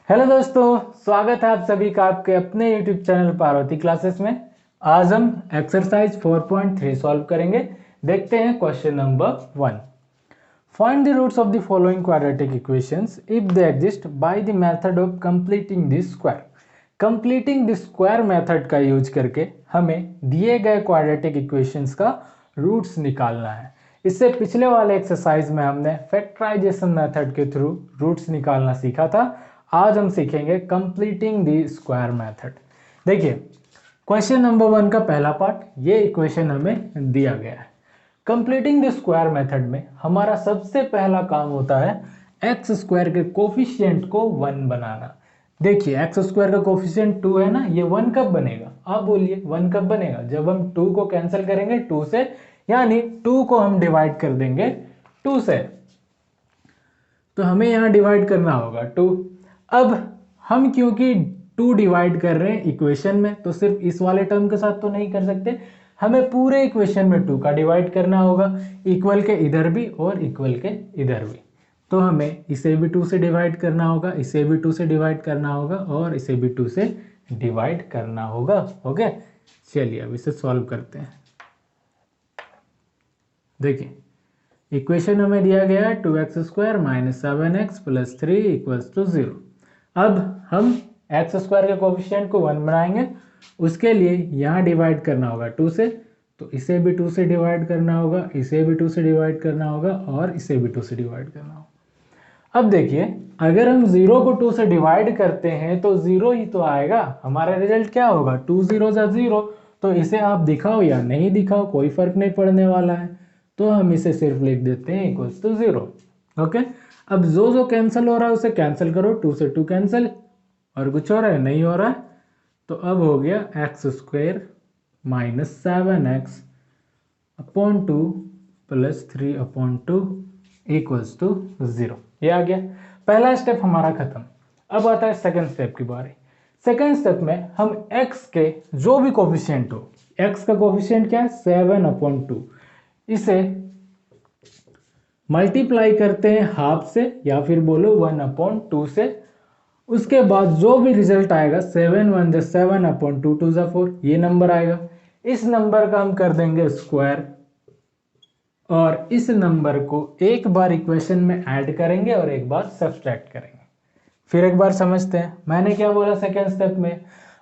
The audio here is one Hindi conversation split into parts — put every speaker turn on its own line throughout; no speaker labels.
हेलो दोस्तों, स्वागत है आप सभी का आपके अपने YouTube चैनल पार्वती क्लासेस में। आज हम एक्सरसाइज 4.3 सॉल्व करेंगे। देखते हैं question number 1। Find the roots of the following quadratic equations if they exist by the method of completing the square. Completing the square method का यूज करके हमें दिए गए क्वाड्रेटिक इक्वेशंस का रूट्स निकालना है। इससे पिछले वाले एक्सरसाइज में हमने फैक्टराइजेशन मेथड के थ्रू रूट्स निकालना सीखा था। आज हम सीखेंगे कंप्लीटिंग द स्क्वायर मेथड। देखिए, क्वेश्चन नंबर 1 का पहला पार्ट, ये इक्वेशन हमें दिया गया है। कंप्लीटिंग द स्क्वायर मेथड में हमारा सबसे पहला काम होता है एक्स स्क्वायर के कोफिशिएंट को 1 बनाना। देखिए, एक्स स्क्वायर का कोफिशिएंट 2 है ना, ये 1 कब बनेगा? आप बोलिए 1 कब बनेगा? जब हम 2 को कैंसिल करेंगे 2 से, यानी 2 को हम डिवाइड कर देंगे 2 से, तो हमें यहां डिवाइड करना होगा 2। अब हम क्योंकि 2 डिवाइड कर रहे हैं इक्वेशन में, तो सिर्फ इस वाले टर्म के साथ तो नहीं कर सकते, हमें पूरे इक्वेशन में 2 का डिवाइड करना होगा, इक्वल के इधर भी और इक्वल के इधर भी। तो हमें इसे भी 2 से डिवाइड करना होगा, इसे भी 2 से डिवाइड करना होगा और इसे भी 2 से डिवाइड करना होगा। ओके, चलिए अब इसे सॉल्व करते हैं। देखिए, इक्वेशन हमें दिया गया है 2x square minus 7x plus 3 equals to 0। अब हम एक्स स्क्वायर के कोफिशिएंट को 1 बनाएंगे, उसके लिए यहाँ डिवाइड करना होगा 2 से, तो इसे भी 2 से डिवाइड करना होगा, इसे भी 2 से डिवाइड करना होगा और इसे भी 2 से डिवाइड करना होगा। अब देखिए, अगर हम 0 को 2 से डिवाइड करते हैं तो 0 ही तो आएगा, हमारा रिजल्ट क्या होगा? 2 0 0। तो इसे आप दिखाओ या नहीं दिखाओ, कोई फर्क नहीं पड़ने वाला है, तो हम इसे सिर्फ लिख देते हैं इक्वल्स टू 0। ओके, अब जो कैंसिल हो रहा है उसे कैंसिल करो, 2 से 2 कैंसिल, और कुछ हो रहा है? नहीं हो रहा है। तो अब हो गया x square minus 7x upon 2 plus 3 upon 2 equals to 0। ये आ गया, पहला स्टेप हमारा खत्म। अब आता है सेकंड स्टेप की बारी। सेकंड स्टेप में हम x के जो भी कोफिशिएंट हो, x का कोफिशिएंट क्या है? 7 अपॉन 2, इसे मल्टीप्लाई करते हैं हाफ से या फिर बोलो 1 अपॉन 2 से। उसके बाद जो भी रिजल्ट आएगा 7 1 जा 7 अपॉन 2 2 जा 4, ये नंबर आएगा। इस नंबर का हम कर देंगे स्क्वायर और इस नंबर को एक बार इक्वेशन में ऐड करेंगे और एक बार सब्सट्रैक्ट करेंगे। फिर एक बार समझते हैं, मैंने क्या बोला सेकेंड स्टेप में?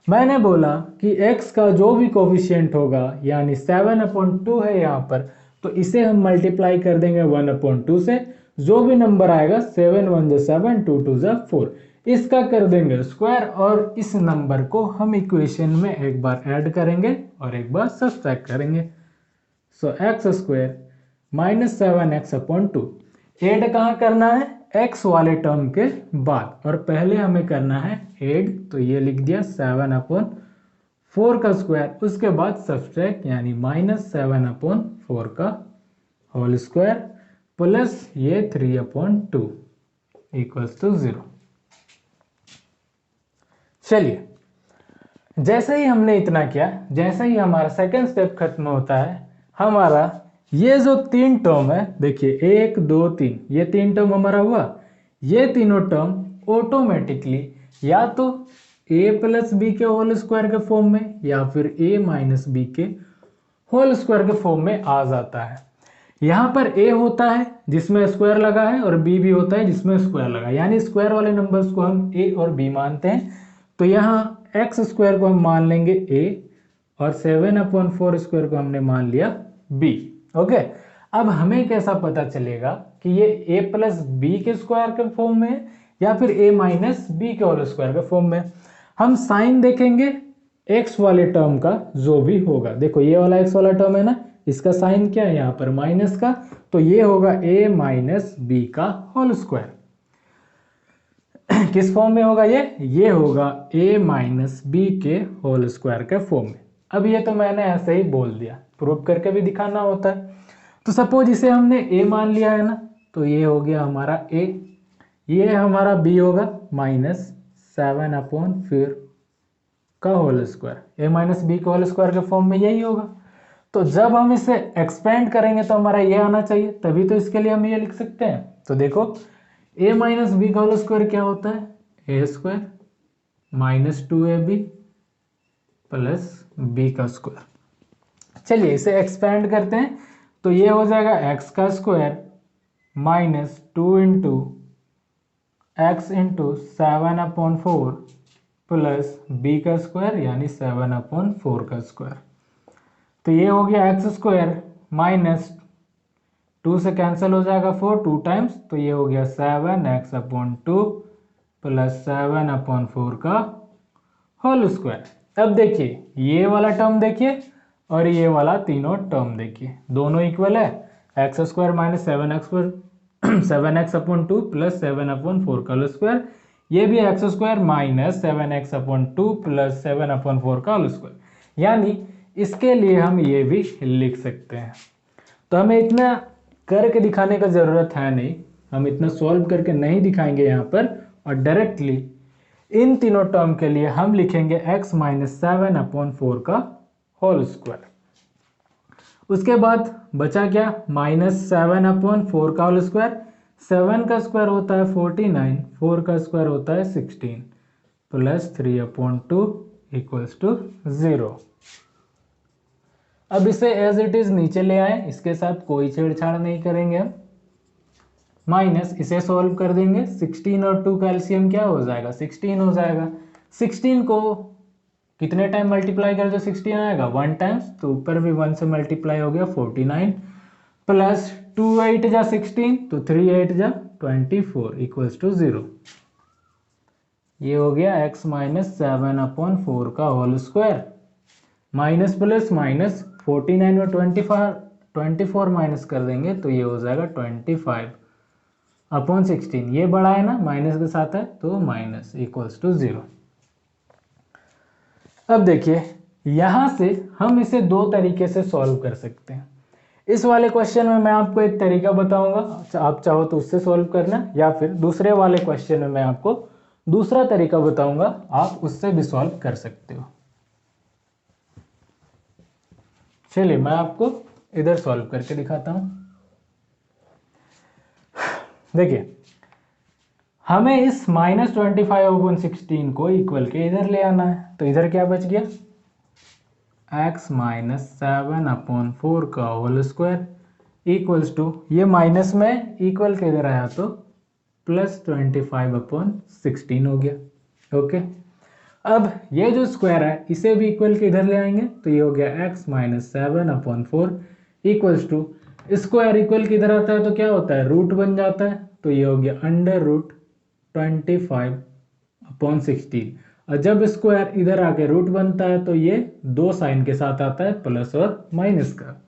मैंने बोला कि x का जो भी कोफिशिएंट होगा, यानी 7 अपॉन 2 है यहाँ पर, तो इसे हम मल्टीप्लाई कर देंगे 1 अपॉन 2 से। जो भी नंबर आएगा 7 1 जा 7 2 2 जा 4, इसका कर देंगे स्क्वायर और इस नंबर को हम इक्वेशन में एक बार ऐड करेंगे और एक बार सब्सट्रैक्ट करेंगे। So X square minus 7x upon 2 add कहाँ करना है? x वाले टर्म के बाद, और पहले हमें करना है ऐड, तो ये लिख दिया 7 अपॉन 4 का स्क्वायर, उसके बाद सब्सट्रैक्ट यानी माइनस 7 अपॉन 4 का होल स्क्वायर प्लस ये 3 अपॉन 2 इक्वल्स टू 0। चलिए, जैसे ही हमने इतना किया, जैसे ही हमारा सेकेंड स्टेप खत्म होता है, हमारा ये जो 3 टर्म है, देखिए 1 2 3, ये 3 टर्म हमारा हुआ। ये तीनों टर्म ऑटोमेटिकली या तो a प्लस बी के होल स्क्वायर के फॉर्म में या फिर a माइनस बी के होल स्क्वायर के फॉर्म में आ जाता है। यहाँ पर a होता है जिसमें स्क्वायर लगा है और b भी होता है जिसमें स्क्वायर लगा है, यानी स्क्वायर वाले नंबर्स को हम a और b मानते हैं। तो यहाँ एक्स स्क्वायर को हम मान लेंगे a और 7 अपॉन 4 स्क्वायर को हमने मान लिया b। ओके, अब हमें कैसा पता चलेगा कि ये a प्लस बी के स्क्वायर के फॉर्म में है या फिर a माइनस बी के होल स्क्वायर के फॉर्म में? हम साइन देखेंगे x वाले टर्म का जो भी होगा। देखो, ये वाला x वाला टर्म है ना, इसका साइन क्या है यहाँ पर? माइनस का, तो ये होगा a माइनस बी का होल स्क्वायर। किस फॉर्म में होगा ये होगा a माइनस बी के होल स्क्वायर के फॉर्म में। अब ये तो मैंने ऐसे ही बोल दिया, प्रूव करके भी दिखाना होता है। तो सपोज इसे हमने a मान लिया है ना, तो ये हो गया हमारा a, ये हमारा b होगा माइनस 7 अपॉन फिर का whole square, a minus b के होल स्क्वायर के फॉर्म में यही होगा। तो जब हम इसे एक्सपेंड करेंगे तो हमारा ये आना चाहिए, तभी तो इसके लिए हम ये लिख सकते हैं। तो देखो, a माइनस बी का होल स्क्वायर क्या होता है? A square minus 2ab plus B का स्क्वायर। चलिए इसे एक्सपेंड करते हैं, तो ये हो जाएगा एक्स का square minus 2 x/7/4 plus B का स्क्वायर यानी 7/4 का स्क्वायर। तो ये हो गया एक्स स्क्वायर माइनस 2 से कैंसिल हो जाएगा 4 2 टाइम्स, तो ये हो गया 7x/2 प्लस 7/4 का होल स्क्वायर। अब देखिए ये वाला टर्म देखिए और ये वाला तीनों टर्म देखिए, दोनों इक्वल है। X square minus 7x/2 plus 7/4 का होल स्क्वायर, ये भी x square minus 7x/2 plus 7/4 का होल स्क्वायर, यानी इसके लिए हम ये भी लिख सकते हैं। तो हमें इतना करके दिखाने का ज़रूरत है नहीं, हम इतना सॉल्व करके नहीं दिखाएंगे यहाँ पर, और डायरेक्टली इन तीनों टर्म के लिए हम लिखेंगे x माइनस 7/4 का होल स्क्वायर। उसके बाद बचा क्या, माइनस 7/4 का होल स्क्वायर, 7 का स्क्वायर होता है 49, 4 का स्क्वायर होता है 16 प्लस 3/2 इक्वल्स टू 0। अब इसे एज इट इज नीचे ले आए, इसके साथ कोई छेड़छाड़ नहीं करेंगे हम। माइनस इसे सॉल्व कर देंगे, 16 और 2 का एलसीएम क्या हो जाएगा, 16 हो जाएगा। 16 को कितने टाइम मल्टीप्लाई कर दो 16 आएगा 1 टाइम्स, तो ऊपर भी 1 से मल्टीप्लाई हो गया 49 प्लस 2 8 जा 16, तो 3 8 जा 24 इक्वल्स टू 0। ये हो गया x माइनस 7/4 का whole square. Minus plus minus 49 और 24 माइनस कर देंगे तो ये हो जाएगा 25/16। ये बड़ा है ना, माइनस के साथ है तो माइनस इक्वल्स टू 0। अब देखिए यहां से हम इसे दो तरीके से सॉल्व कर सकते हैं। इस वाले क्वेश्चन में मैं आपको एक तरीका बताऊंगा, आप चाहो तो उससे सॉल्व करना, या फिर दूसरे वाले क्वेश्चन में मैं आपको दूसरा तरीका बताऊंगा, आप उससे भी सॉल्व कर सकते हो। चलिए मैं आपको इधर सॉल्व करके दिखाता हूं। देखिए हमें इस -25/16 को इक्वल के इधर ले आना है, तो इधर क्या बच गया, x माइनस 7/4 का होल स्क्वायर इक्वल्स टू, ये माइनस में इक्वल के इधर आया तो प्लस 25/16 हो गया। ओके, अब ये जो स्क्वायर है इसे भी इक्वल के इधर ले आएंगे, तो ये हो गया x minus 7/4 equals to, square equal के इधर आता है तो क्या होता है, रूट बन जाता है, तो ये हो गया √25/16। और जब स्क्वायर इधर आके रूट बनता है तो ये दो साइन के साथ आता है, प्लस और माइनस का।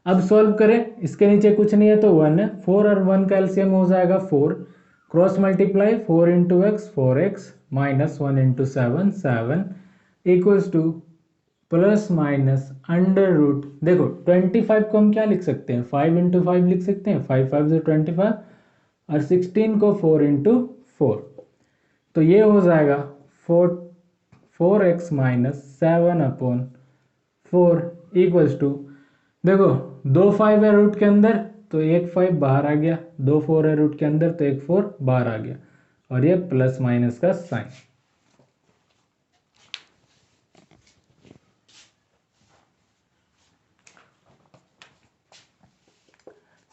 अब सॉल्व करें, इसके नीचे कुछ नहीं है तो 1 है, 4 और 1 का एलसीएम हो जाएगा 4, cross multiply 4 into x 4x minus 1 into 7 7 equals to plus minus under root, देखो 25 को हम क्या लिख सकते हैं, 5 इंटू 5 लिख सकते हैं, 5 5 से 25, और 16 को 4 इंटू 4, तो ये हो जाएगा 4x माइनस 7/4 इक्वल्स टू, देखो 2 5 है रूट के अंदर तो एक 5 बाहर आ गया, 2 4 है रूट के अंदर तो एक 4 बाहर आ गया, और ये प्लस माइनस का साइन।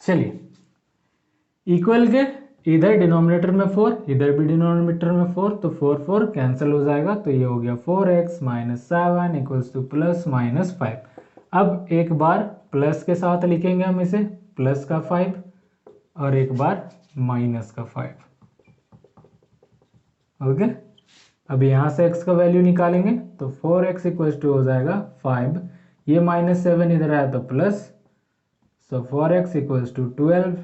चलिए इक्वल के इधर डिनोमिनेटर में 4, इधर भी डिनोमिनेटर में 4, तो 4 4 कैंसिल हो जाएगा, तो ये हो गया 4x minus 7 equals to plus minus 5। अब एक बार प्लस के साथ लिखेंगे हम इसे, प्लस का 5 और एक बार माइनस का 5। ओके, अब यहाँ से x का वैल्यू निकालेंगे तो 4x इक्वल्स टू हो जाएगा 5, ये -7 इधर आया तो plus, so 4x equals to 12,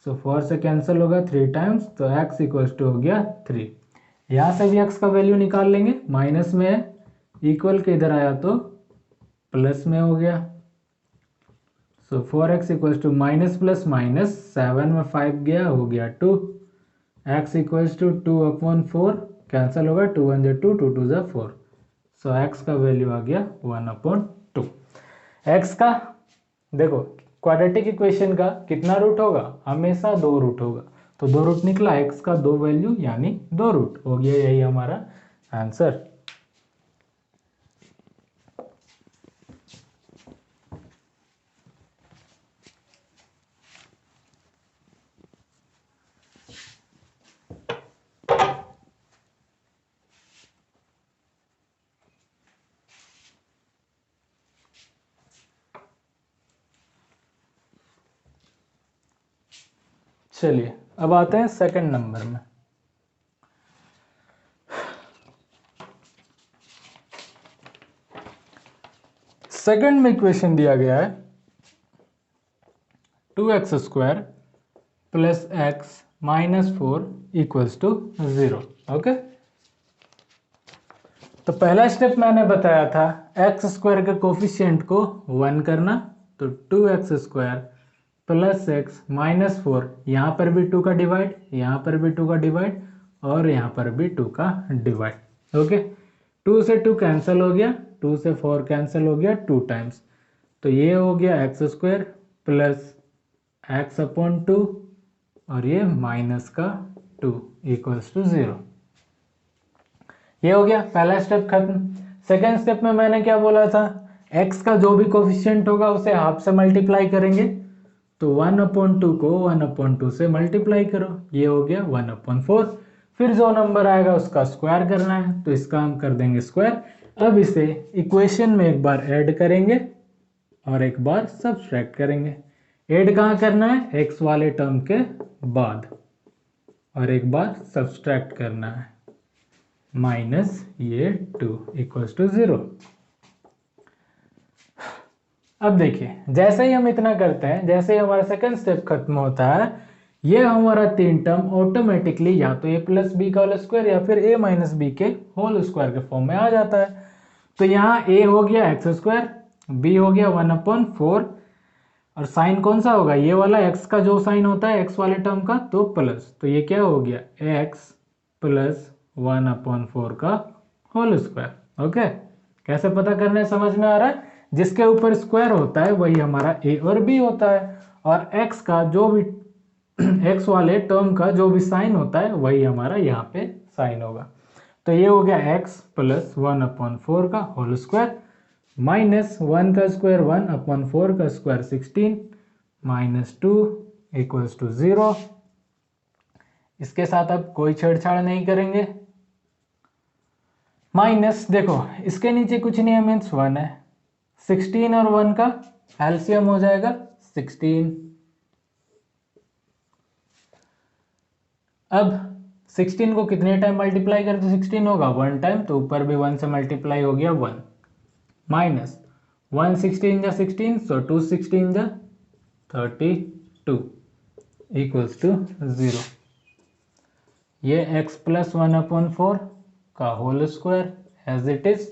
so 4 से कैंसिल होगा 3 टाइम्स, तो x इक्वल्स टू हो गया 3। यहाँ से भी x का वैल्यू निकाल लेंगे, माइनस में है, इक्वल के इधर आया तो प्लस में हो गया, so 4x equals to minus plus minus 7 में 5 गया, हो गया 2, x इक्वल्स टू 2/4 कैंसिल होगा, 2 1 जा 2 2 2 जा 4, सो x का वैल्यू आ गया 1/2। x का देखो क्वाड्रेटिक इक्वेशन का कितना रूट होगा, हमेशा 2 रूट होगा, तो 2 रूट निकला, x का 2 वैल्यू यानी 2 रूट हो गया, यही हमारा आंसर। चलिए अब आते हैं सेकंड नंबर में। सेकंड में इक्वेशन दिया गया है 2x² plus x minus 4 equals to 0। Okay, तो पहला स्टेप मैंने बताया था x² के कोफिशिएंट को 1 करना, तो 2x² प्लस x माइनस 4, यहाँ पर भी 2 का डिवाइड, यहाँ पर भी 2 का डिवाइड और यहाँ पर भी 2 का डिवाइड। ओके, 2 से 2 कैंसिल हो गया, 2 से 4 कैंसिल हो गया 2 टाइम्स, तो ये हो गया x² प्लस x अपॉन 2 और ये माइनस का 2 इक्वल्स टू 0। ये हो गया पहला स्टेप खत्म। सेकेंड स्टेप में मैंने क्या बोला था, x का जो भी कोफिशिएंट होगा उसे हाफ से मल्टीप्लाई करेंगे, तो 1/2 को 1/2 से मल्टीप्लाई करो, ये हो गया 1/4। फिर जो नंबर आएगा उसका स्क्वायर करना है, तो इसका हम कर देंगे स्क्वायर। अब इसे इक्वेशन में एक बार ऐड करेंगे और एक बार सब्सट्रैक्ट करेंगे। ऐड कहाँ करना है, x वाले टर्म के बाद, और एक बार सब्सट्रैक्ट करना है, माइनस ये 2 इक्वल्स टू 0। अब देखिए जैसे ही हम इतना करते हैं, जैसे ही हमारा सेकंड स्टेप खत्म होता है, ये हमारा 3 टर्म ऑटोमेटिकली या तो a प्लस बी का होल स्क्वायर या फिर a माइनस बी के होल स्क्वायर के फॉर्म में आ जाता है। तो यहाँ a हो गया x², b हो गया 1/4 और साइन कौन सा होगा, ये वाला x का जो साइन होता है x वाले टर्म का, तो प्लस, तो ये क्या हो गया x प्लस 1/4 का होल स्क्वायर। ओके, कैसे पता करना है समझ में आ रहा है, जिसके ऊपर स्क्वायर होता है वही हमारा a और b होता है, और x का जो भी x वाले टर्म का जो भी साइन होता है वही हमारा यहाँ पे साइन होगा। तो ये हो गया x प्लस 1/4 का होल स्क्वायर माइनस 1 का स्क्वायर 1/4 का स्क्वायर 16 माइनस 2 इक्वल्स टू 0। इसके साथ अब कोई छेड़छाड़ नहीं करेंगे। माइनस देखो इसके नीचे कुछ नहीं है, मीन्स 1 है, 16 और 1 का एलसीएम हो जाएगा 16। अब 16 को कितने टाइम मल्टीप्लाई करें तो 16 होगा 1 टाइम, तो ऊपर भी 1 से मल्टीप्लाई हो गया 1, माइनस 1 16 जा 16, सो 2 16 जा 32 इक्वल्स टू 0। ये x प्लस 1/4 का whole square as it is,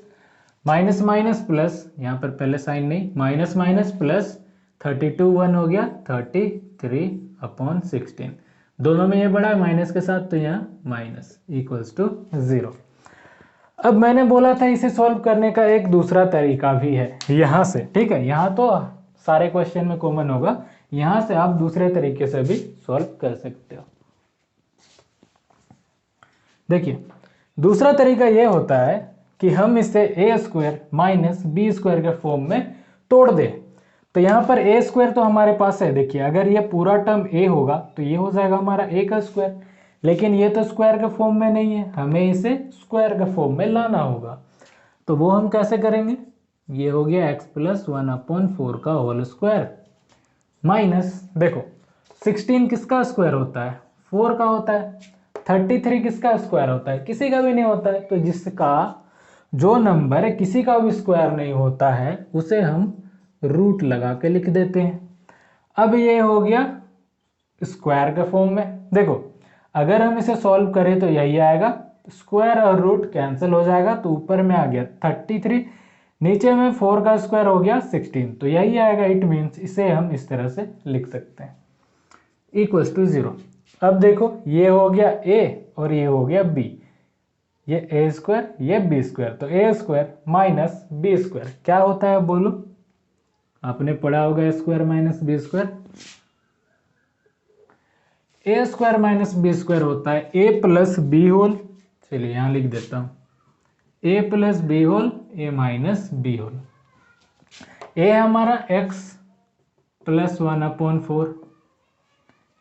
minus minus plus, यहाँ पर पहले साइन नहीं, माइनस माइनस प्लस 32 1 हो गया 33/16, दोनों में ये बड़ा है माइनस के साथ, तो यहाँ माइनस इक्वल्स टू 0। अब मैंने बोला था इसे सॉल्व करने का एक दूसरा तरीका भी है यहाँ से, ठीक है, यहाँ तो सारे क्वेश्चन में कॉमन होगा, यहाँ से आप दूसरे तरीके से भी सॉल्व कर सकते हो। देखिए दूसरा तरीका ये होता है कि हम इसे a² माइनस b² के फॉर्म में तोड़ दें। तो यहाँ पर a² तो हमारे पास है, देखिए अगर ये पूरा टर्म a होगा तो ये हो जाएगा हमारा a का स्क्वायर, लेकिन ये तो स्क्वायर के फॉर्म में नहीं है, हमें इसे स्क्वायर के फॉर्म में लाना होगा। तो वो हम कैसे करेंगे, ये हो गया x प्लस 1/4 का होल स्क्वायर माइनस, देखो 16 किसका स्क्वायर होता है, 4 का होता है, 33 किसका स्क्वायर होता है, किसी का भी नहीं होता है, तो जिसका जो नंबर है किसी का भी स्क्वायर नहीं होता है उसे हम रूट लगा के लिख देते हैं। अब ये हो गया स्क्वायर के फॉर्म में, देखो अगर हम इसे सॉल्व करें तो यही आएगा, स्क्वायर और रूट कैंसिल हो जाएगा, तो ऊपर में आ गया 33, नीचे में 4 का स्क्वायर हो गया 16, तो यही आएगा। इट मीन्स इसे हम इस तरह से लिख सकते हैं इक्वल्स टू 0। अब देखो ये हो गया a और ये हो गया b, ये a² ये b², तो a² माइनस b² क्या होता है बोलो, आपने पढ़ा होगा a² माइनस b², ए स्क्वायर माइनस बी स्क्वायर होता है ए प्लस बी होल, चलिए यहाँ लिख देता हूँ ए प्लस बी होल ए माइनस बी होल। ए है हमारा एक्स प्लस 1/4,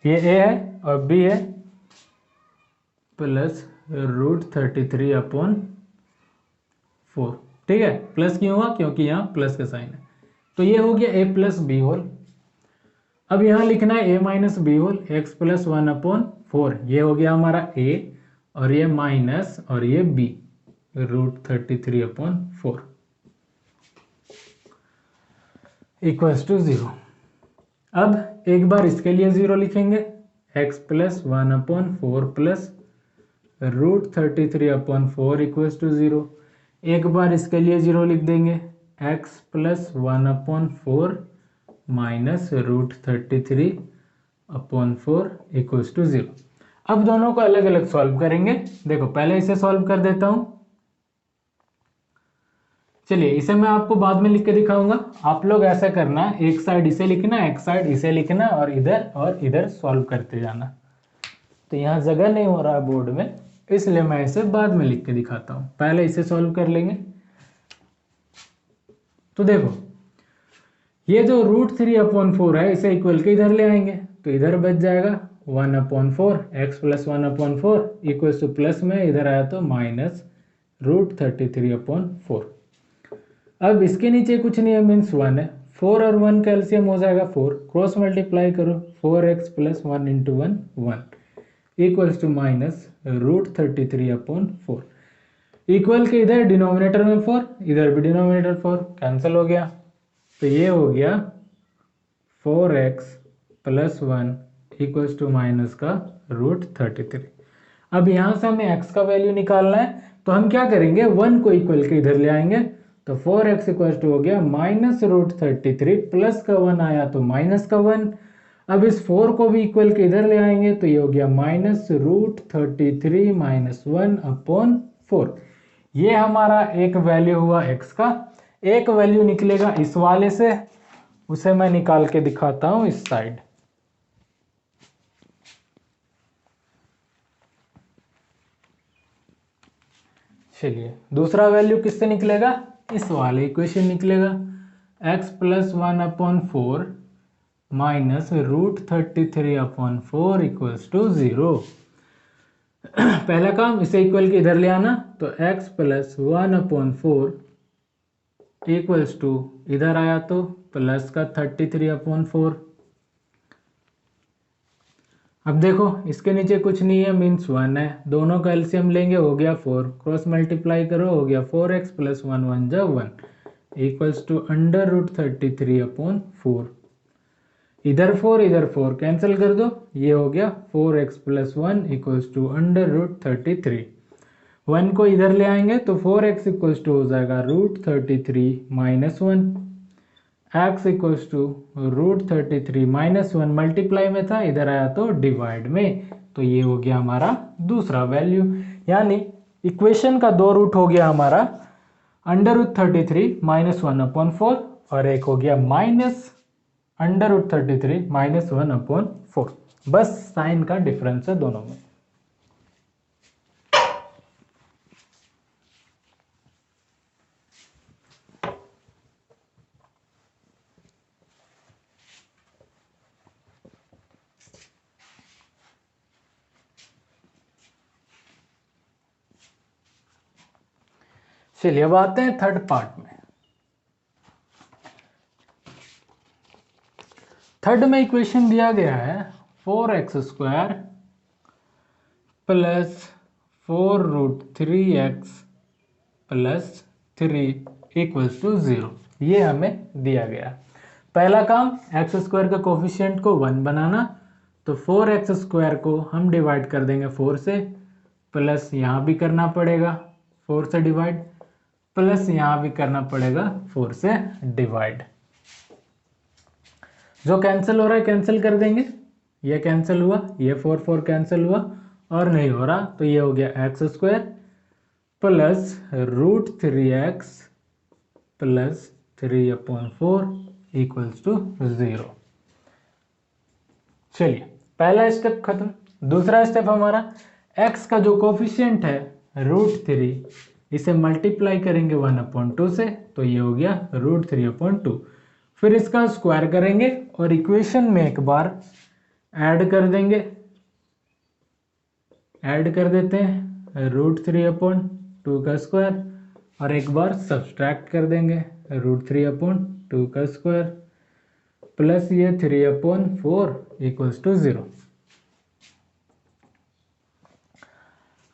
ये ए है, और बी है प्लस √33/4। ठीक है, प्लस क्यों हुआ, क्योंकि यहाँ प्लस का साइन है। तो ये हो गया ए प्लस बी होल। अब यहाँ लिखना है A minus B whole, X plus 1/4, ये हो गया हमारा ए, और ये माइनस, और ये बी, √33/4 इक्वल्स टू 0। अब एक बार इसके लिए 0 लिखेंगे, x plus 1/4 plus √33/4 equals to 0। एक बार इसके लिए 0 लिख देंगे, x plus 1/4 minus √33/4 equals to 0। अब दोनों को अलग अलग सॉल्व करेंगे। देखो पहले इसे सॉल्व कर देता हूं, चलिए इसे मैं आपको बाद में लिख के दिखाऊंगा। आप लोग ऐसा करना, एक साइड इसे लिखना, एक साइड इसे लिखना, और इधर सॉल्व करते जाना। तो यहाँ जगह नहीं हो रहा है बोर्ड में, इसलिए मैं इसे बाद में लिख के दिखाता हूँ। पहले इसे सॉल्व कर लेंगे। तो देखो ये जो √3/4 है, इसे इक्वल के इधर ले आएंगे, तो इधर बच जाएगा 1/4, x plus 1/4 equals to plus में इधर आया तो माइनस √33/4। अब इसके नीचे कुछ नहीं है, मीन्स 1 है। 4 और 1 का एलसीएम हो जाएगा 4, क्रॉस मल्टीप्लाई करो, 4x plus 1 into 1 1 equals to minus √33/4। Equal के इधर डिनोमिनेटर में 4, इधर भी डिनोमिनेटर 4, कैंसिल हो गया। तो ये हो गया 4x plus 1 equals to minus का √33। अब यहाँ से हमें x का वैल्यू निकालना है, तो हम क्या करेंगे, 1 को इक्वल के इधर ले आएंगे, तो 4x इक्वल्स टू हो गया माइनस √33, प्लस का 1 आया तो माइनस का 1। अब इस 4 को भी इक्वल के इधर ले आएंगे, तो ये हो गया माइनस √33 माइनस 1/4। ये हमारा एक वैल्यू हुआ x का। एक वैल्यू निकलेगा इस वाले से, उसे मैं निकाल के दिखाता हूं इस साइड। चलिए दूसरा वैल्यू किससे निकलेगा, इस वाले इक्वेशन निकलेगा, x plus 1/4 minus √33/4 equals to 0। पहला काम इसे इक्वल के इधर ले आना, तो x प्लस 1/4 इक्वल्स टू इधर आया तो प्लस का 33/4। अब देखो इसके नीचे कुछ नहीं है, मीन्स 1 है, दोनों का एलसीएम लेंगे, हो गया 4, क्रॉस मल्टीप्लाई करो, हो गया 4x प्लस 1 1 जा 1 इक्वल्स टू √33/4। इधर 4 कैंसिल कर दो, ये हो गया 4x प्लस 1 इक्वल्स टू √33। 1 को इधर ले आएंगे तो 4x इक्वल्स टू हो जाएगा √33 minus 1, x equals to √33 minus 1 multiply में था, इधर आया तो डिवाइड में, तो ये हो गया हमारा दूसरा वैल्यू। यानी इक्वेशन का 2 रूट हो गया हमारा √33 माइनस 1/4, और एक हो गया माइनस √33 माइनस 1/4। बस साइन का डिफरेंस है दोनों में। चलिए अब आते हैं थर्ड पार्ट में। थर्ड में इक्वेशन दिया गया है 4x² plus 4√3x plus 3 equals to 0, ये हमें दिया गया। पहला काम x² का कोफिशिएंट को 1 बनाना, तो 4x² को हम डिवाइड कर देंगे 4 से, प्लस यहाँ भी करना पड़ेगा 4 से डिवाइड, प्लस यहाँ भी करना पड़ेगा 4 से डिवाइड। जो कैंसिल हो रहा है कैंसिल कर देंगे, ये कैंसिल हुआ, ये 4 कैंसिल हुआ, और नहीं हो रहा तो ये हो गया x² plus √3x plus 3/4 equals to 0। चलिए पहला स्टेप खत्म। दूसरा स्टेप हमारा x का जो कोफिशिएंट है √3, इसे मल्टीप्लाई करेंगे 1/2 से, तो ये हो गया √3/2। फिर इसका स्क्वायर करेंगे और इक्वेशन में एक बार ऐड कर देंगे, ऐड कर देते हैं √3/2 का स्क्वायर, और एक बार सब्सट्रैक्ट कर देंगे √3/2 का स्क्वायर प्लस ये 3/4 = 0।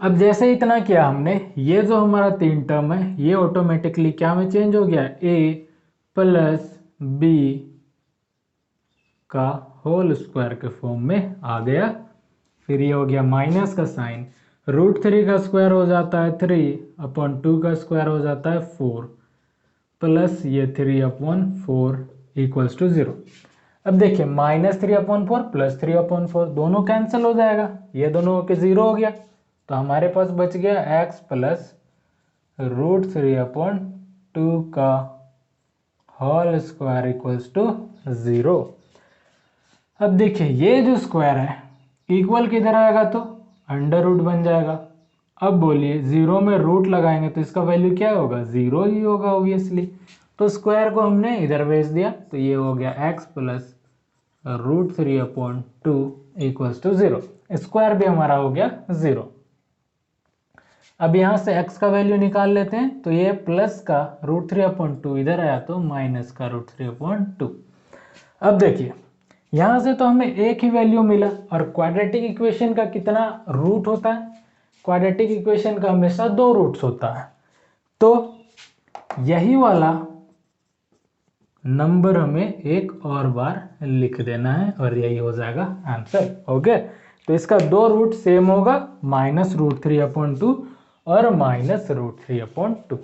अब जैसे इतना किया हमने, ये जो हमारा 3 टर्म है ये ऑटोमेटिकली क्या में चेंज हो गया, a + b का होल स्क्वायर के फॉर्म में आ गया। फिर ये हो गया माइनस का साइन, √3 का स्क्वायर हो जाता है 3/2 का स्क्वायर हो जाता है 4 प्लस ये 3/4 = 0। अब देखिए -3/4 + 3/4 दोनों कैंसिल हो जाएगा, ये दोनों के 0 हो गया, तो हमारे पास बच गया x + √3/2 का होल स्क्वायर = 0। अब देखिए ये जो स्क्वायर है इक्वल किधर आएगा, तो अंडर रूट बन जाएगा। अब बोलिए 0 में रूट लगाएंगे तो इसका वैल्यू क्या होगा, 0 ही होगा ऑब्वियसली। तो स्क्वायर को हमने इधर भेज दिया, तो ये हो गया x + √3/2 = 0। स्क्वायर भी हमारा हो गया 0। अब यहाँ से x का वैल्यू निकाल लेते हैं, तो ये प्लस का √3/2 इधर आया तो माइनस का √3/2। अब देखिए यहाँ से तो हमें एक ही वैल्यू मिला, और क्वाड्रेटिक इक्वेशन का कितना रूट होता है, क्वाड्रेटिक इक्वेशन का हमेशा 2 रूट्स होता है, तो यही वाला नंबर हमें एक और बार लिख देना है और यही हो जाएगा आंसर। ओके, तो इसका 2 रूट सेम होगा, -√3/2 और -√3/2।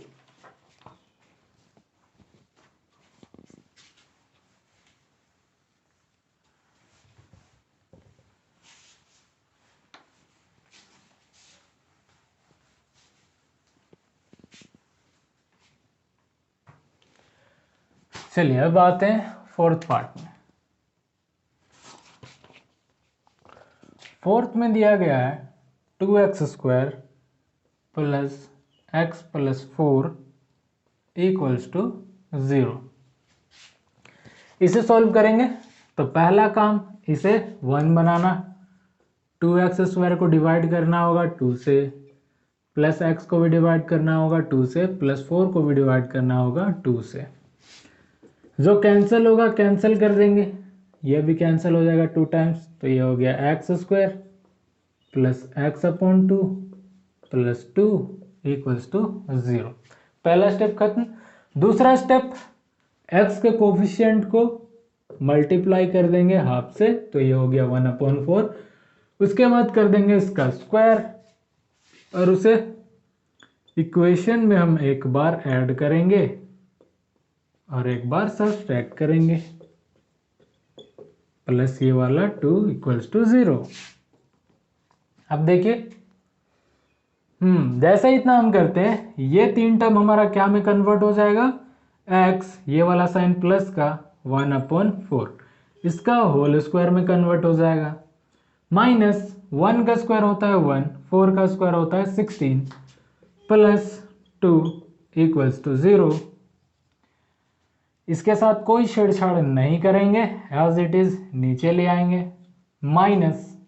चलिए अब आते हैं 4th पार्ट में। 4th में दिया गया है 2x² + x + 4 = 0। इसे सॉल्व करेंगे तो पहला काम इसे 1 बनाना, 2x² को डिवाइड करना होगा 2 से, प्लस x को भी डिवाइड करना होगा 2 से, प्लस 4 को भी डिवाइड करना होगा 2 से। जो कैंसिल होगा कैंसिल कर देंगे, ये भी कैंसिल हो जाएगा 2 टाइम्स, तो ये हो गया x² + x/2 + 2 = 0। पहला स्टेप खत्म। दूसरा स्टेप x के कोफिशिएंट को मल्टीप्लाई कर देंगे हाफ से, तो ये हो गया 1/4। उसके बाद कर देंगे इसका स्क्वायर और उसे इक्वेशन में हम एक बार ऐड करेंगे और एक बार सब्ट्रैक्ट करेंगे, प्लस ये वाला 2 = 0। अब देखिए जैसे इतना हम करते हैं, ये 3 टर्म हमारा क्या में कन्वर्ट हो जाएगा, x ये वाला साइन प्लस का 1/4 इसका होल स्क्वायर में कन्वर्ट हो जाएगा, माइनस 1 का स्क्वायर होता है 1, 4 का स्क्वायर होता है 16 प्लस 2 = 0। इसके साथ कोई छेड़छाड़ नहीं करेंगे, एज इट इज नीचे ले आएंगे, माइनस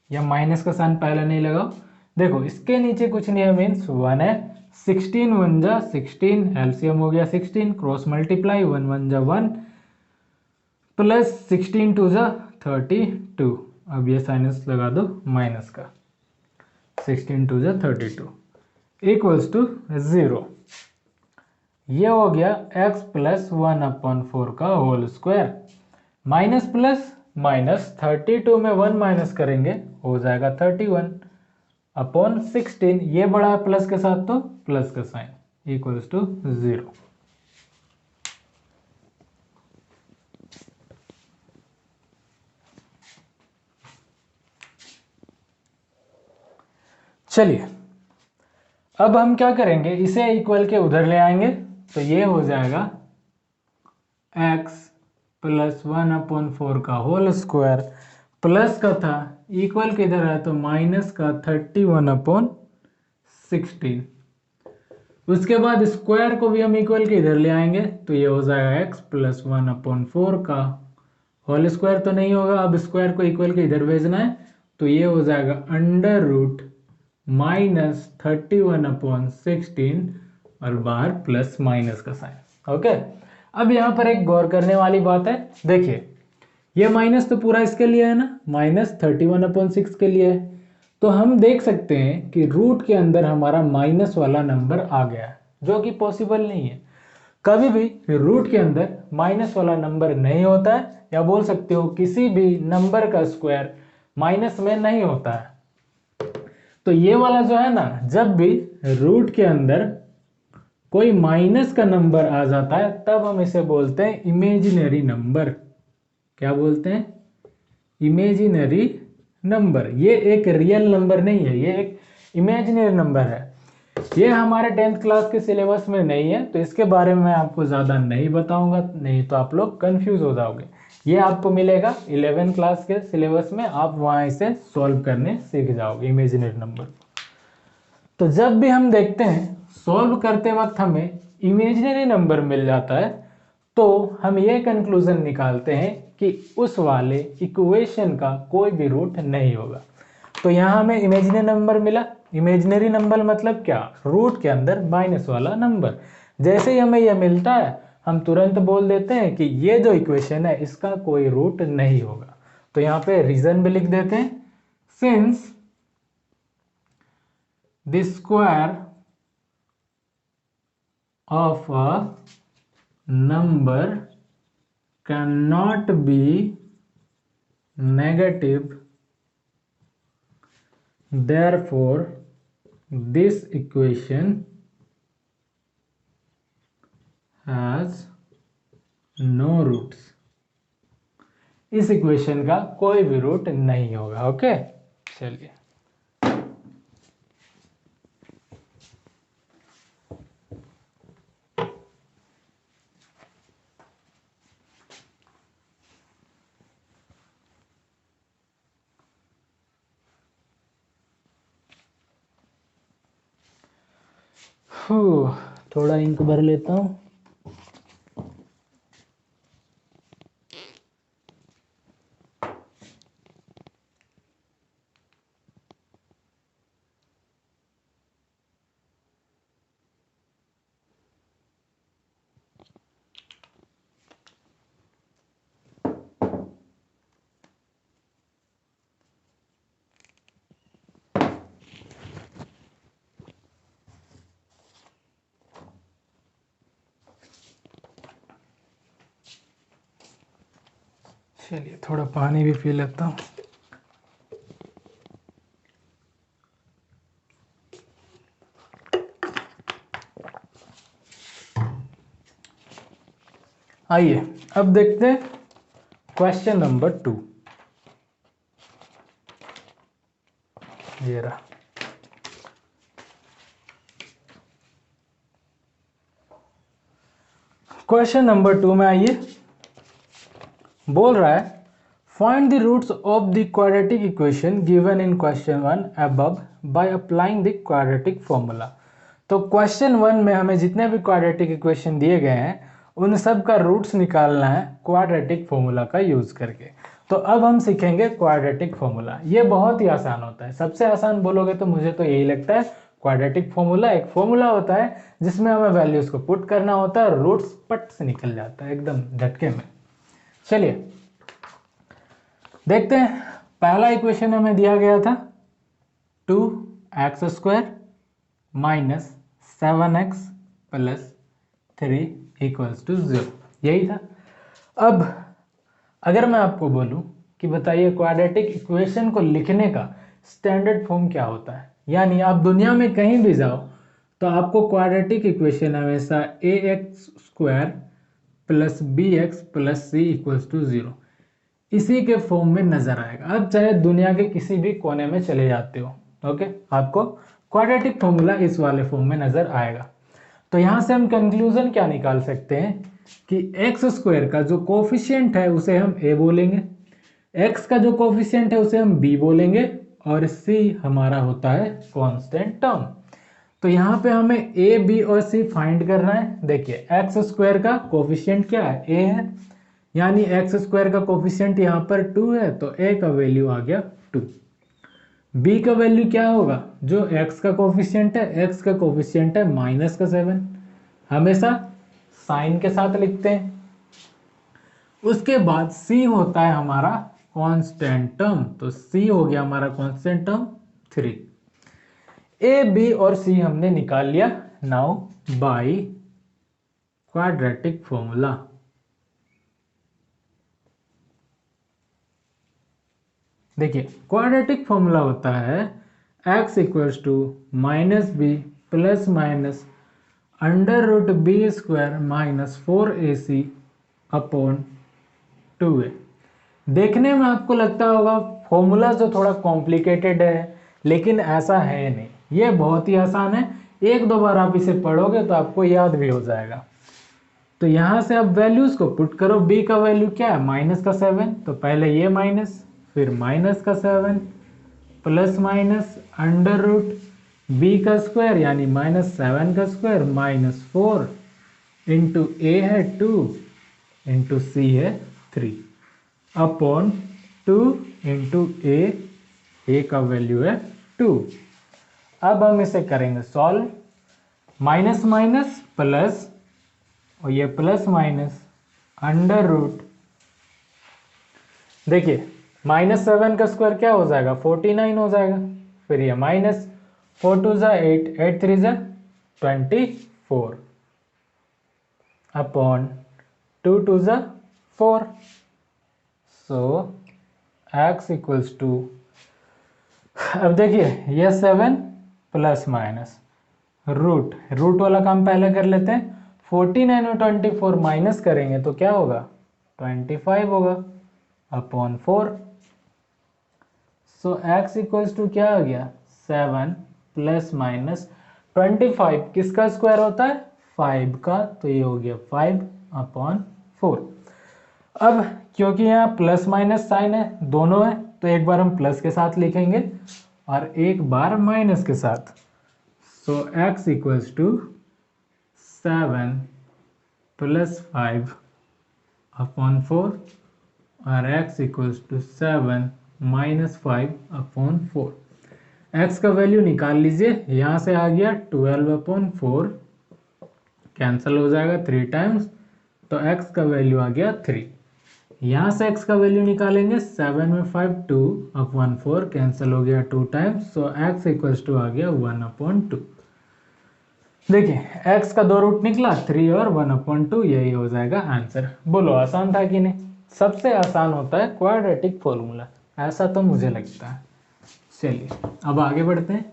या माइनस का साइन पहले नहीं लगाओ, देखो इसके नीचे कुछ नहीं है, मीन्स 1 है, 16 1 जा 16, एलसीएम हो गया 16, क्रॉस मल्टीप्लाई 1 1 जा 1 प्लस 16 2 जा 32। अब ये साइनस लगा दो माइनस का, 16 2 जा 32 = 0। ये हो गया x + 1/4 का whole square, minus plus minus 32 में 1 माइनस करेंगे हो जाएगा 31/16, ये बड़ा है प्लस के साथ तो प्लस का साइन = 0। चलिए अब हम क्या करेंगे, इसे इक्वल के उधर ले आएंगे, तो ये हो जाएगा x + 1/4 का होल स्क्वायर प्लस का था, इक्वल किधर है तो माइनस का 31/16। उसके बाद स्क्वायर को भी हम इक्वल के इधर ले आएंगे तो ये हो जाएगा x प्लस 1/4 का होल स्क्वायर तो नहीं होगा, अब स्क्वायर को इक्वल के इधर भेजना है तो ये हो जाएगा अंडर रूट माइनस 31/16 और बाहर प्लस माइनस का साइन। ओके, अब यहाँ पर एक गौर करने वाली बात है, देखिए ये माइनस तो पूरा इसके लिए है ना, माइनस 31/6 के लिए है, तो हम देख सकते हैं कि रूट के अंदर हमारा माइनस वाला नंबर आ गया है, जो कि पॉसिबल नहीं है। कभी भी रूट के अंदर माइनस वाला नंबर नहीं होता है, या बोल सकते हो किसी भी नंबर का स्क्वायर माइनस में नहीं होता है। तो ये वाला जो है ना, जब भी रूट के अंदर कोई माइनस का नंबर आ जाता है तब हम इसे बोलते हैं इमेजिनरी नंबर। क्या बोलते हैं? Imaginary number. ये एक रियल नंबर नहीं है, ये एक इमेजिनरी नंबर है। ये हमारे 10th क्लास के सिलेबस में नहीं है, तो इसके बारे में मैं आपको ज़्यादा नहीं बताऊंगा, नहीं तो आप लोग कंफ्यूज हो जाओगे। ये आपको मिलेगा 11th क्लास के सिलेबस में, आप वहाँ इसे सॉल्व करने सीख जाओगे इमेजिनरी नंबर। तो जब भी हम देखते हैं सॉल्व करते वक्त हमें इमेजिनरी नंबर मिल जाता है, तो हम ये कंक्लूजन निकालते हैं कि उस वाले इक्वेशन का कोई भी रूट नहीं होगा। तो यहाँ हमें इमेजिनरी नंबर मिला। इमेजिनरी नंबर मतलब क्या? रूट के अंदर माइनस वाला नंबर। जैसे ही हमें यह मिलता है हम तुरंत बोल देते हैं कि ये जो इक्वेशन है इसका कोई रूट नहीं होगा। तो यहाँ पे रीजन भी लिख देते हैं, since the square of a number cannot be negative, therefore this equation has no roots। इस इक्वेशन का कोई भी रूट नहीं होगा। ओके, चलिए थोड़ा इंक भर लेता हूँ। चलिए थोड़ा पानी भी पी लेता हूँ। आइए अब देखते हैं क्वेश्चन नंबर 2। ये रहा क्वेश्चन नंबर 2 में। आइए, बोल रहा है find the roots of the quadratic equation given in question 1 above by applying the quadratic formula. तो क्वेश्चन 1 में हमें जितने भी क्वाड्रेटिक इक्वेशन दिए गए हैं उन सब का रूट्स निकालना है क्वाड्रेटिक फॉर्मूला का यूज करके। तो अब हम सीखेंगे क्वाड्रेटिक फॉर्मूला। ये बहुत ही आसान होता है, सबसे आसान बोलोगे तो मुझे तो यही लगता है। क्वाड्रेटिक फॉर्मूला एक फॉर्मूला होता है जिसमें हमें वैल्यूज को पुट करना होता है, रूट्स पट से निकल जाता है एकदम झटके में। चलिए देखते हैं। पहला इक्वेशन हमें दिया गया था 2x² minus 7x plus 3 equals to 0, यही था। अब अगर मैं आपको बोलूं कि बताइए क्वाड्रेटिक इक्वेशन को लिखने का स्टैंडर्ड फॉर्म क्या होता है, यानी आप दुनिया में कहीं भी जाओ तो आपको क्वाड्रेटिक इक्वेशन हमेशा ax² plus bx plus c equals to 0 इसी के फॉर्म में नजर आएगा। अब चाहे दुनिया के किसी भी कोने में चले जाते हो, ओके, आपको क्वाड्रेटिक फॉर्मूला इस वाले फॉर्म में नजर आएगा। तो यहां से हम कंक्लूजन क्या निकाल सकते हैं कि x² का जो कोफिशिएंट है उसे हम a बोलेंगे, एक्स का जो कोफिशिएंट है उसे हम बी बोलेंगे और सी हमारा होता है कांस्टेंट टर्म। तो यहाँ पे हमें ए बी और सी फाइंड करना है। देखिए एक्स स्क्वायर का कोफिशिएंट क्या है, ए है, यानी एक्स स्क्वायर का कोफिशिएंट यहाँ पर 2 है तो ए का वैल्यू आ गया 2। बी का वैल्यू क्या होगा, जो एक्स का कोफिशिएंट है, एक्स का कोफिशिएंट है -7, हमेशा साइन के साथ लिखते हैं। उसके बाद सी होता है हमारा कांस्टेंट टर्म, तो सी हो गया हमारा कांस्टेंट टर्म 3। ए बी और सी हमने निकाल लिया। नाउ बाय क्वाड्रेटिक फॉर्मूला, देखिए क्वाड्रेटिक फॉर्मूला होता है x equals to -b plus minus √b² -4ac upon 2a। देखने में आपको लगता होगा फॉर्मूला जो थोड़ा कॉम्प्लिकेटेड है, लेकिन ऐसा है नहीं, ये बहुत ही आसान है। एक दो बार आप इसे पढ़ोगे तो आपको याद भी हो जाएगा। तो यहाँ से आप वैल्यूज को पुट करो। b का वैल्यू क्या है, -7, तो पहले ये माइनस, फिर -7 प्लस माइनस √b² यानी -7² -4 इंटू a है 2 इंटू c है 3 अपॉन 2 इंटू a का वैल्यू है 2। अब हम इसे करेंगे सॉल्व। माइनस माइनस प्लस और ये प्लस माइनस √, देखिए -7 का स्क्वायर क्या हो जाएगा, 49 हो जाएगा। फिर ये माइनस 4 2 ज़ा 8, 8 3 ज़ा 24 अपॉन 2 2 ज़ा 4। सो x इक्वल्स टू, अब देखिए ये 7 प्लस माइनस रूट वाला काम पहले कर लेते हैं। 49 और 24 माइनस करेंगे तो क्या होगा, 25 होगा upon 4। So x equals to क्या हो गया, 7 प्लस माइनस 25 किसका स्क्वायर होता है, 5 का, तो ये हो गया 5 अपॉन 4। अब क्योंकि यहाँ प्लस माइनस साइन है, दोनों है, तो एक बार हम प्लस के साथ लिखेंगे और एक बार माइनस के साथ। So x equals to 7 plus 5 upon 4 और x equals to 7 minus 5 upon 4। x का वैल्यू निकाल लीजिए, यहाँ से आ गया 12 अपॉन 4, कैंसिल हो जाएगा 3 टाइम्स, तो x का वैल्यू आ गया 3। यहाँ से x का वैल्यू निकालेंगे, 7 में 5 2 अपॉन 4 कैंसिल हो गया 2 times, so x equals to आ गया 1 अपॉन 2। देखिए x का 2 रूट निकला, 3 और 1 अपॉन 2, यही हो जाएगा आंसर। बोलो आसान था कि नहीं। सबसे आसान होता है क्वाड्रेटिक फॉर्मूला, ऐसा तो मुझे लगता है। चलिए अब आगे बढ़ते हैं।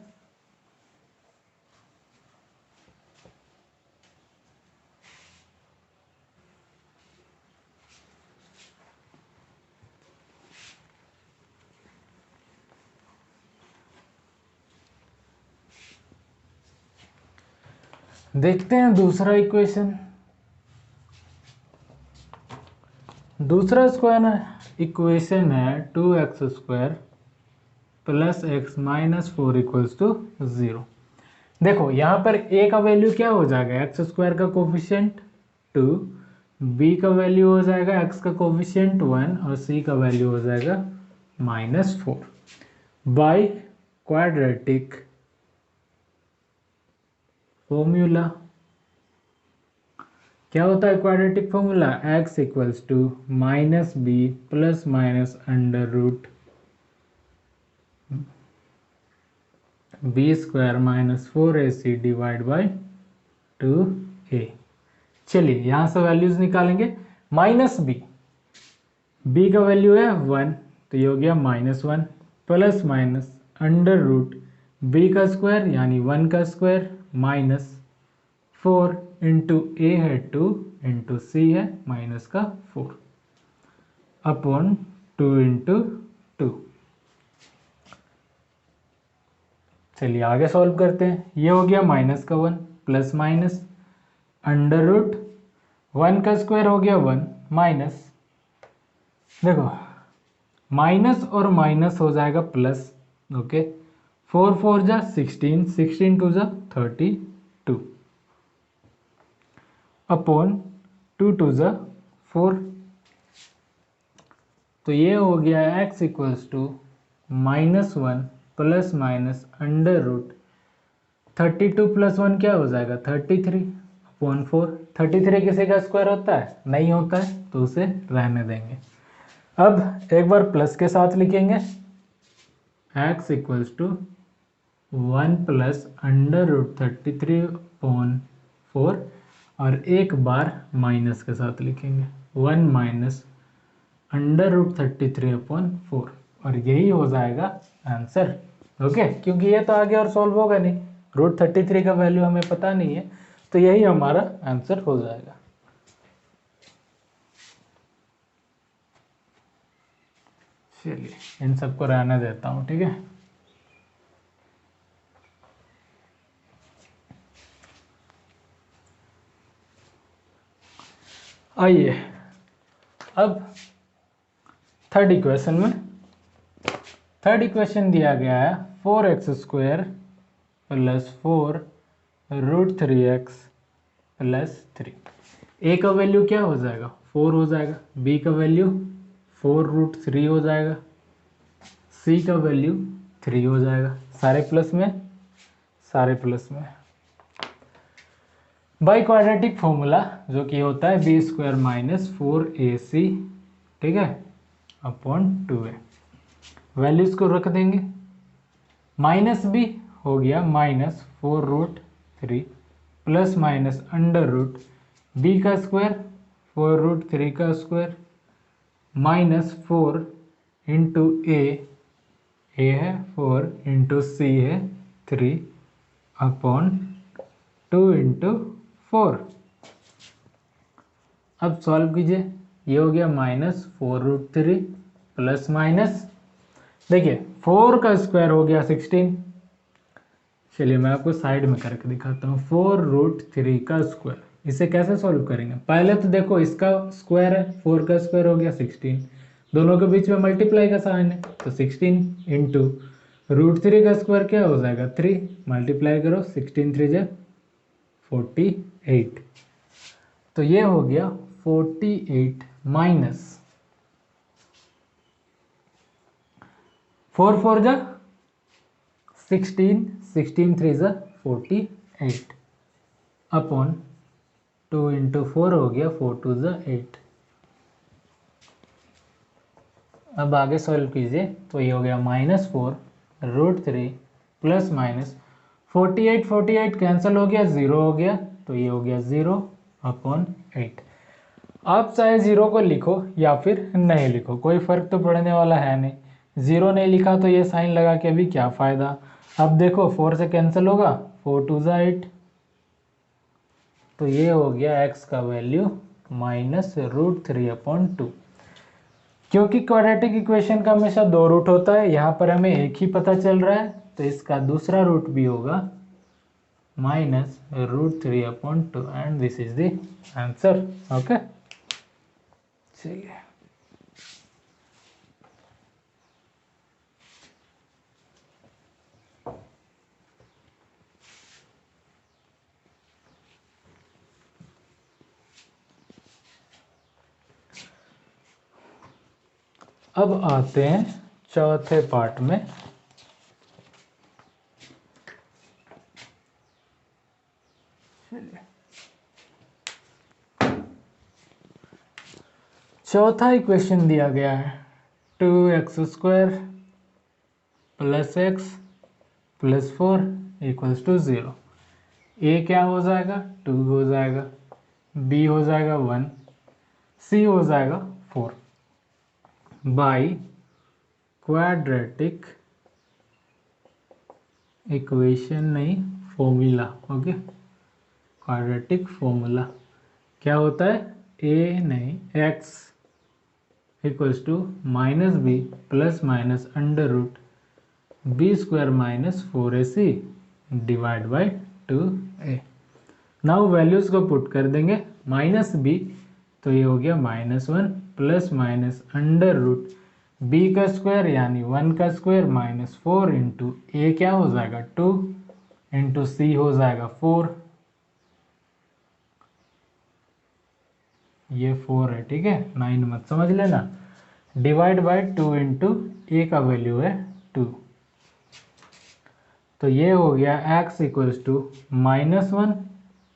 देखते हैं दूसरा इक्वेशन। दूसरा स्क्वायर इक्वेशन है 2x² plus x minus 4 equals to 0। देखो यहाँ पर a का वैल्यू क्या हो जाएगा, x² का कोफिशिएंट 2, b का वैल्यू हो जाएगा x का कोफिशिएंट 1 और c का वैल्यू हो जाएगा -4। बाय क्वाड्रेटिक फॉर्मूला क्या होता है, quadratic formula x equals to -b plus minus √b² -4ac divide by 2a। चलिए यहाँ से वैल्यूज निकालेंगे। -b का वैल्यू है 1, तो ये हो गया -1 प्लस माइनस √b² यानी 1 का स्क्वायर माइनस 4 इंटू ए है 2 इंटू सी है -4 अपॉन 2 इंटू 2। चलिए आगे सॉल्व करते हैं। ये हो गया -1 प्लस माइनस √1 का स्क्वायर हो गया 1 माइनस, देखो माइनस और माइनस हो जाएगा प्लस। ओके, 4 4 जा 16, 16 2 जा 32 अपॉन 2 2 जा 4। तो ये हो गया x equals to -1 plus minus under root 32 plus 1 क्या हो जाएगा 33 अपॉन 4। 33 किसी का स्क्वायर होता है? नहीं होता है, तो उसे रहने देंगे। अब एक बार प्लस के साथ लिखेंगे x equals to 1 plus under root 33 upon 4, और एक बार माइनस के साथ लिखेंगे 1 माइनस अंडर रूट 33 अपॉन 4, और यही हो जाएगा आंसर। ओके, क्योंकि ये तो आगे और सॉल्व होगा नहीं, रूट 33 का वैल्यू हमें पता नहीं है, तो यही हमारा आंसर हो जाएगा। चलिए इन सबको रहने देता हूँ, ठीक है। आइए अब थर्ड इक्वेशन में। थर्ड इक्वेशन दिया गया है 4x² plus 4 root 3x plus 3। ए का वैल्यू क्या हो जाएगा 4 हो जाएगा, बी का वैल्यू 4 रूट 3 हो जाएगा, सी का वैल्यू 3 हो जाएगा। सारे प्लस में, सारे प्लस में। बाई क्वाड्रेटिक फॉर्मूला जो कि होता है b² माइनस 4ac, ठीक है, अपॉन 2a। वैल्यूज को रख देंगे, माइनस बी हो गया minus 4 root 3 plus minus under root b का स्क्वायर 4 रूट 3 का स्क्वायर माइनस 4 इंटू ए है 4 इंटू सी है 3 अपॉन 2 इंटू 4। अब सॉल्व कीजिए, ये हो गया माइनस 4 रूट 3 प्लस माइनस, देखिए 4 का स्क्वायर हो गया 16। चलिए मैं आपको साइड में करके दिखाता हूँ। 4 रूट 3 का स्क्वायर, इसे कैसे सॉल्व करेंगे? पहले तो देखो इसका स्क्वायर है, 4 का स्क्वायर हो गया 16, दोनों के बीच में मल्टीप्लाई का साइन है, तो 16 इंटू रूट 3 का स्क्वायर क्या हो जाएगा 3, मल्टीप्लाई करो 16 3 जा 48। तो ये हो गया 48 माइनस 4 4 जा 16, 16 3 जा 48 अपॉन 2 इंटू 4 हो गया 4 2 जा 8। अब आगे सॉल्व कीजिए, तो ये हो गया minus 4 root 3 plus minus 48 48 cancel हो गया, 0 हो गया, तो ये हो गया 0 अपॉन 8। आप चाहे 0 को लिखो या फिर नहीं लिखो, कोई फर्क तो पड़ने वाला है नहीं। 0 नहीं लिखा तो ये साइन लगा के अभी क्या फ़ायदा। अब देखो 4 से कैंसिल होगा, 4 2 जा 8, तो ये हो गया x का वैल्यू माइनस रूट 3 अपॉन 2। क्योंकि क्वाड्रेटिक इक्वेशन का हमेशा 2 रूट होता है, यहाँ पर हमें एक ही पता चल रहा है, तो इसका दूसरा रूट भी होगा minus root 3 upon 2, and this is the answer. Okay, चलिए अब आते हैं चौथे पार्ट में। चौथा इक्वेशन दिया गया है 2x² plus x plus 4 equals to 0। A क्या हो जाएगा 2 हो जाएगा, बी हो जाएगा 1, सी हो जाएगा 4। बाई क्वाड्रेटिक इक्वेशन नहीं, फॉर्मूला। ओके, क्वाड्रेटिक फॉर्मूला क्या होता है, ए नहीं x equals to minus b plus minus under root b² minus 4ac divide by 2a। Now values को पुट कर देंगे, माइनस बी तो ये हो गया -1 plus minus under root b का स्क्वायर यानी 1 का स्क्वायर माइनस 4 इंटू ए क्या हो जाएगा 2 इंटू सी हो जाएगा 4, ये 4 है, ठीक है, 9 मत समझ लेना, डिवाइड बाय 2 इंटू ए का वैल्यू है 2। तो ये हो गया x equals to -1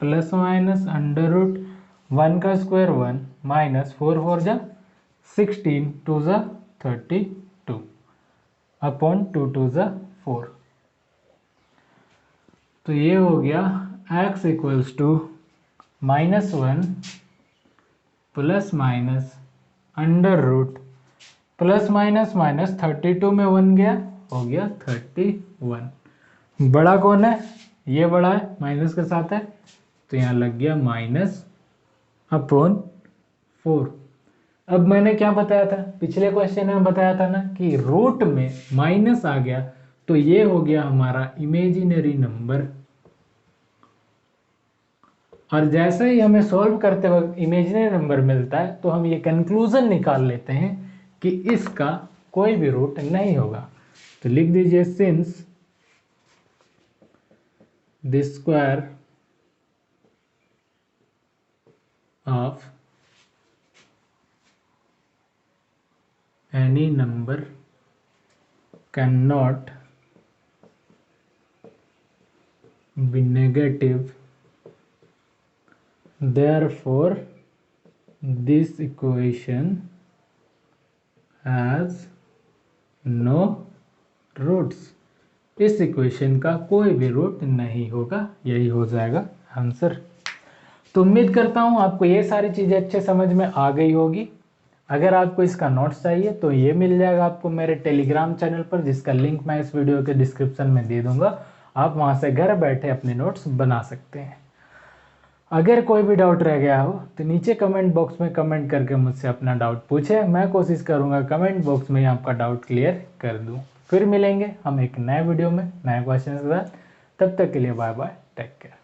plus minus under root 1 का स्क्वायर 1 माइनस 4 4 जा 16 2 जा 32 अपॉन 2 2 जा 4। तो ये हो गया x equals to -1 plus minus under root plus minus minus 32 में 1 गया, हो गया 31। बड़ा कौन है, ये बड़ा है, माइनस के साथ है, तो यहाँ लग गया माइनस अपॉन 4। अब मैंने क्या बताया था, पिछले क्वेश्चन में बताया था ना कि रूट में माइनस आ गया तो ये हो गया हमारा इमेजिनरी नंबर। और जैसे ही हमें सॉल्व करते वक्त इमेजिनरी नंबर मिलता है तो हम ये कंक्लूजन निकाल लेते हैं कि इसका कोई भी रूट नहीं होगा। तो लिख दीजिए since the square of any number cannot be negative, therefore this equation has no roots। इस इक्वेशन का कोई भी रूट नहीं होगा, यही हो जाएगा आंसर। तो उम्मीद करता हूँ आपको ये सारी चीज़ें अच्छे समझ में आ गई होगी। अगर आपको इसका नोट्स चाहिए तो ये मिल जाएगा आपको मेरे टेलीग्राम चैनल पर, जिसका लिंक मैं इस वीडियो के डिस्क्रिप्शन में दे दूंगा। आप वहाँ से घर बैठे अपने नोट्स बना सकते हैं। अगर कोई भी डाउट रह गया हो तो नीचे कमेंट बॉक्स में कमेंट करके मुझसे अपना डाउट पूछे, मैं कोशिश करूँगा कमेंट बॉक्स में आपका डाउट क्लियर कर दूँ। फिर मिलेंगे हम एक नए वीडियो में नए क्वेश्चन के साथ, तब तक के लिए बाय बाय, टेक केयर।